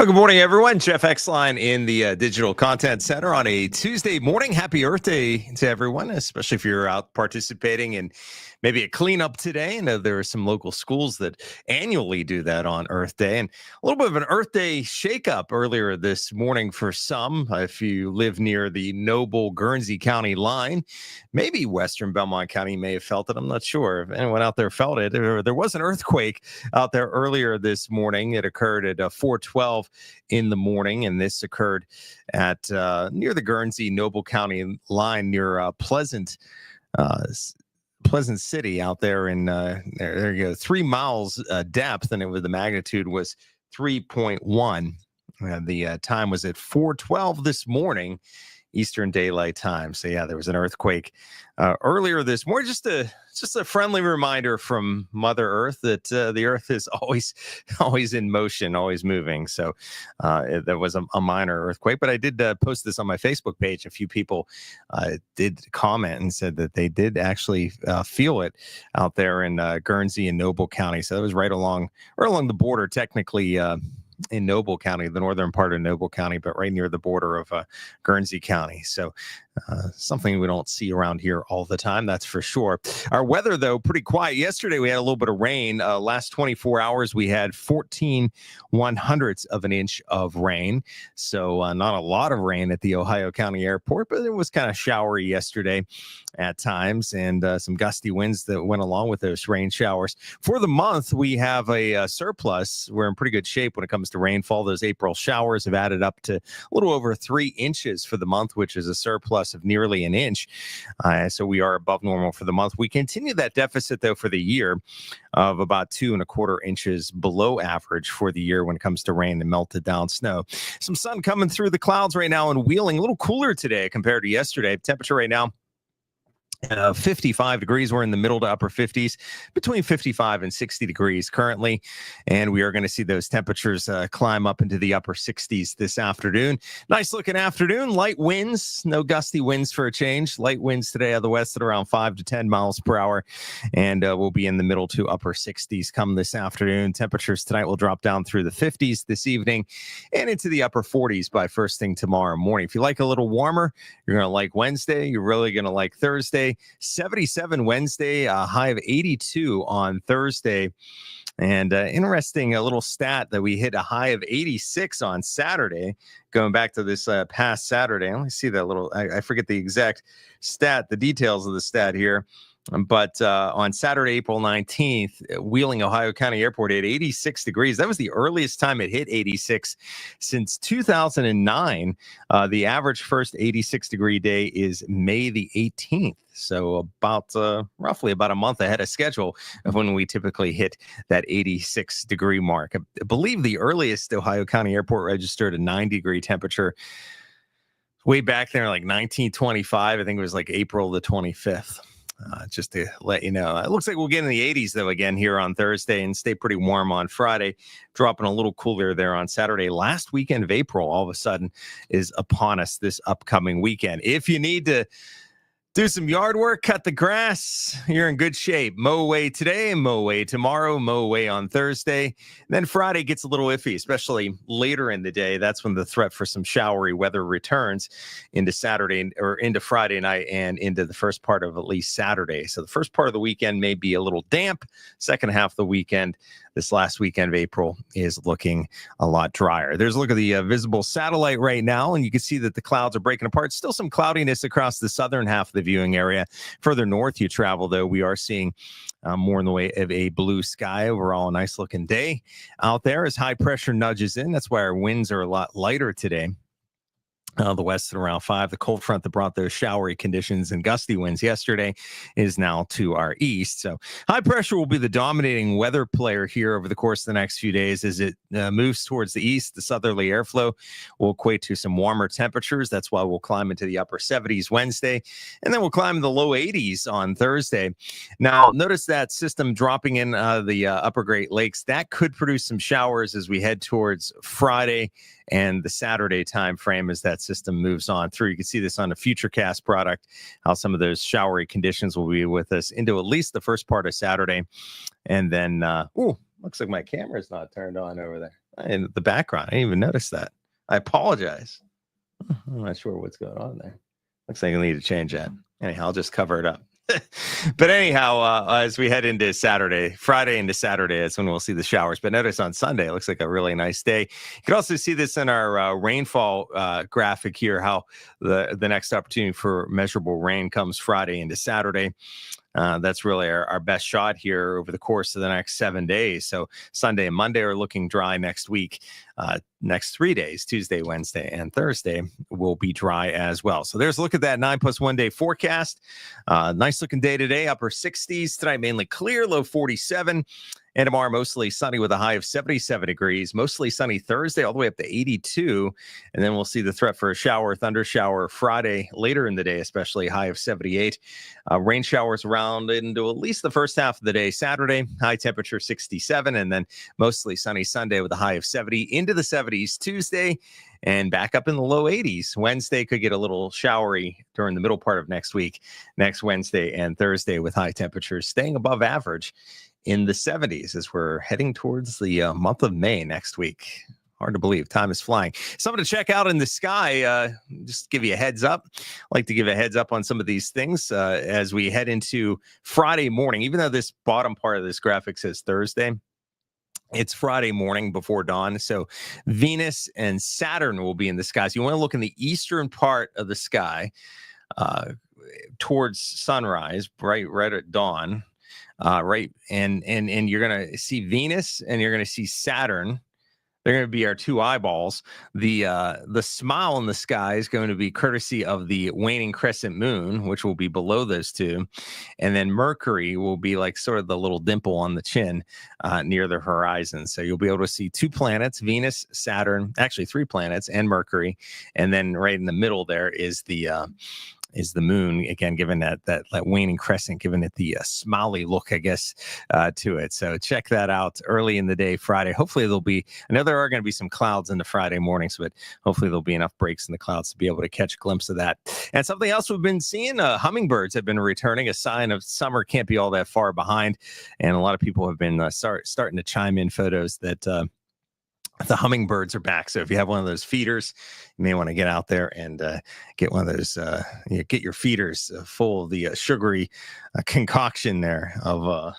Oh, good morning, everyone. Jeff Exline in the Digital Content Center on a Tuesday morning. Happy Earth Day to everyone, especially if you're out participating in maybe a cleanup today. I know there are some local schools that annually do that on Earth Day. And a little bit of an Earth Day shakeup earlier this morning for some. If you live near the Noble Guernsey County line, maybe Western Belmont County may have felt it. I'm not sure if anyone out there felt it. There was an earthquake out there earlier this morning. It occurred at 4:12 in the morning, and this occurred at near the Guernsey Noble County line near uh, Pleasant City out there in there you go, 3 miles depth, and the magnitude was 3.1. The time was at 4:12 this morning, Eastern Daylight Time. So yeah, there was an earthquake earlier this morning. Just a friendly reminder from Mother Earth that the Earth is always in motion, always moving. So that was a minor earthquake, but I did post this on my Facebook page. A few people did comment and said that they did actually feel it out there in Guernsey and Noble County. So that was right along the border, technically. In Noble County, the northern part of Noble County, but right near the border of Guernsey County. So something we don't see around here all the time, that's for sure. Our weather, though, pretty quiet. Yesterday, we had a little bit of rain. Last 24 hours, we had 14/100ths of an inch of rain. So not a lot of rain at the Ohio County Airport, but it was kind of showery yesterday at times, and some gusty winds that went along with those rain showers. For the month, we have a surplus. We're in pretty good shape when it comes to rainfall. Those April showers have added up to a little over 3 inches for the month, which is a surplus of nearly an inch. So we are above normal for the month. We continue that deficit, though, for the year of about 2.25 inches below average for the year when it comes to rain and melted down snow. Some sun coming through the clouds right now in Wheeling. A little cooler today compared to yesterday. Temperature right now, 55 degrees. We're in the middle to upper 50s, between 55 and 60 degrees currently. And we are going to see those temperatures climb up into the upper 60s this afternoon. Nice looking afternoon. Light winds, no gusty winds for a change. Light winds today out of the west at around 5 to 10 miles per hour. And we'll be in the middle to upper 60s come this afternoon. Temperatures tonight will drop down through the 50s this evening and into the upper 40s by first thing tomorrow morning. If you like a little warmer, you're going to like Wednesday. You're really going to like Thursday. 77 Wednesday, a high of 82 on Thursday. And interesting, a little stat that we hit a high of 86 on Saturday, going back to this past Saturday. Let me see that little, I forget the exact stat, the details of the stat here. But on Saturday, April 19th, Wheeling, Ohio County Airport hit 86 degrees. That was the earliest time it hit 86 since 2009. The average first 86-degree day is May the 18th. So about roughly about a month ahead of schedule of when we typically hit that 86-degree mark. I believe the earliest Ohio County Airport registered a 90-degree temperature way back there, like 1925. I think it was like April the 25th. Just to let you know, it looks like we'll get in the 80s, though, again here on Thursday and stay pretty warm on Friday, dropping a little cooler there on Saturday. Last weekend of April, all of a sudden, is upon us this upcoming weekend. If you need to do some yard work, cut the grass, you're in good shape. Mow away today, mow away tomorrow, mow away on Thursday. And then Friday gets a little iffy, especially later in the day. That's when the threat for some showery weather returns into Saturday or into Friday night and into the first part of at least Saturday. So the first part of the weekend may be a little damp. Second half of the weekend, this last weekend of April, is looking a lot drier. There's a look at the visible satellite right now, and you can see that the clouds are breaking apart. Still some cloudiness across the southern half of the viewing area. Further north you travel, though, we are seeing more in the way of a blue sky. Overall, a nice looking day out there as high pressure nudges in. That's why our winds are a lot lighter today. The west at around 5. The cold front that brought those showery conditions and gusty winds yesterday is now to our east. So high pressure will be the dominating weather player here over the course of the next few days as it moves towards the east. The southerly airflow will equate to some warmer temperatures. That's why we'll climb into the upper 70s Wednesday, and then we'll climb in the low 80s on Thursday. Now, notice that system dropping in the upper Great Lakes. That could produce some showers as we head towards Friday and the Saturday time frame as that system moves on through. You can see this on the Futurecast product, how some of those showery conditions will be with us into at least the first part of Saturday. And then, looks like my camera's not turned on over there. in the background. I didn't even notice that. I apologize. I'm not sure what's going on there. Looks like I need to change that. Anyhow, I'll just cover it up. But anyhow, as we head into Friday into Saturday, that's when we'll see the showers. But notice on Sunday, it looks like a really nice day. You can also see this in our rainfall graphic here, how the next opportunity for measurable rain comes Friday into Saturday. That's really our best shot here over the course of the next 7 days. So Sunday and Monday are looking dry next week. Next 3 days, Tuesday, Wednesday, and Thursday, will be dry as well. So there's a look at that 9+ 1 day forecast. Nice looking day today, upper 60s. Tonight, mainly clear, low 47. And tomorrow, mostly sunny with a high of 77 degrees. Mostly sunny Thursday, all the way up to 82. And then we'll see the threat for a shower, thunder shower Friday later in the day, especially high of 78. Rain showers around into at least the first half of the day Saturday, high temperature 67. And then mostly sunny Sunday with a high of 70 into the 70s Tuesday. And back up in the low 80s. Wednesday could get a little showery during the middle part of next week, next Wednesday and Thursday, with high temperatures staying above average in the 70s as we're heading towards the month of May next week. Hard to believe. Time is flying. Something to check out in the sky. Just give you a heads up. I like to give a heads up on some of these things as we head into Friday morning. Even though this bottom part of this graphic says Thursday, it's Friday morning before dawn. So Venus and Saturn will be in the sky. So you want to look in the eastern part of the sky towards sunrise, right at dawn. Right. And you're going to see Venus and you're going to see Saturn. They're going to be our two eyeballs. The smile in the sky is going to be courtesy of the waning crescent moon, which will be below those two. And then Mercury will be like sort of the little dimple on the chin near the horizon. So you'll be able to see two planets, Venus, Saturn, actually three planets, and Mercury. And then right in the middle there is the moon, again, given that waning crescent, giving it the smiley look, I guess, to it. So check that out early in the day, Friday. Hopefully I know there are going to be some clouds in the Friday mornings, but hopefully there'll be enough breaks in the clouds to be able to catch a glimpse of that. And something else we've been seeing, hummingbirds have been returning, a sign of summer can't be all that far behind. And a lot of people have been starting to chime in photos that the hummingbirds are back. So if you have one of those feeders, you may want to get out there and get one of those, get your feeders full of the sugary concoction there of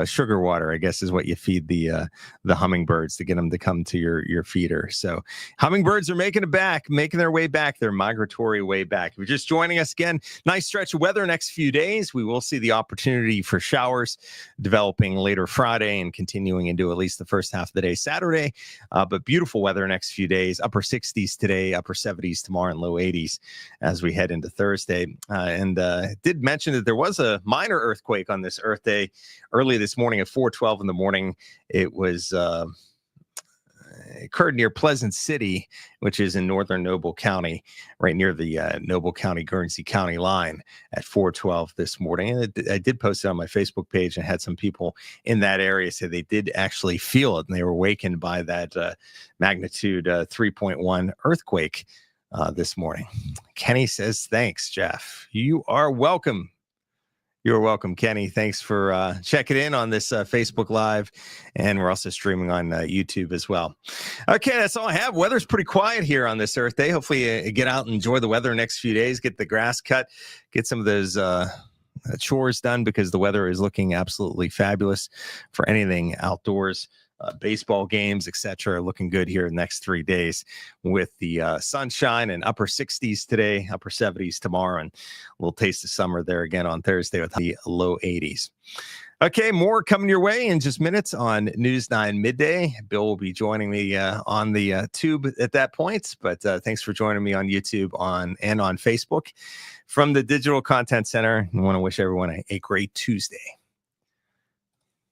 sugar water, I guess, is what you feed the hummingbirds to get them to come to your feeder. So hummingbirds are making their way back, their migratory way back. If you're just joining us again, nice stretch of weather next few days. We will see the opportunity for showers developing later Friday and continuing into at least the first half of the day Saturday. But beautiful weather next few days, upper 60s today, upper 70s tomorrow, and low 80s as we head into Thursday. And did mention that there was a minor earthquake on this Earth Day early this morning at 4:12 in the morning. It was occurred near Pleasant City, which is in northern Noble County, right near the Noble County, Guernsey County line at 4:12 this morning. And I did post it on my Facebook page and had some people in that area say they did actually feel it, and they were awakened by that magnitude 3.1 earthquake this morning. Kenny says, thanks, Jeff. You are welcome. You're welcome, Kenny. Thanks for checking in on this Facebook Live. And we're also streaming on YouTube as well. Okay, that's all I have. Weather's pretty quiet here on this Earth Day. Hopefully you get out and enjoy the weather next few days, get the grass cut, get some of those chores done, because the weather is looking absolutely fabulous for anything outdoors. Baseball games, etc., looking good here in the next 3 days with the sunshine and upper 60s today, upper 70s tomorrow, and a little taste of summer there again on Thursday with the low 80s. Okay, more coming your way in just minutes on News 9 Midday. Bill will be joining me on the tube at that point, but thanks for joining me on YouTube and on Facebook from the Digital Content Center. I want to wish everyone a great Tuesday.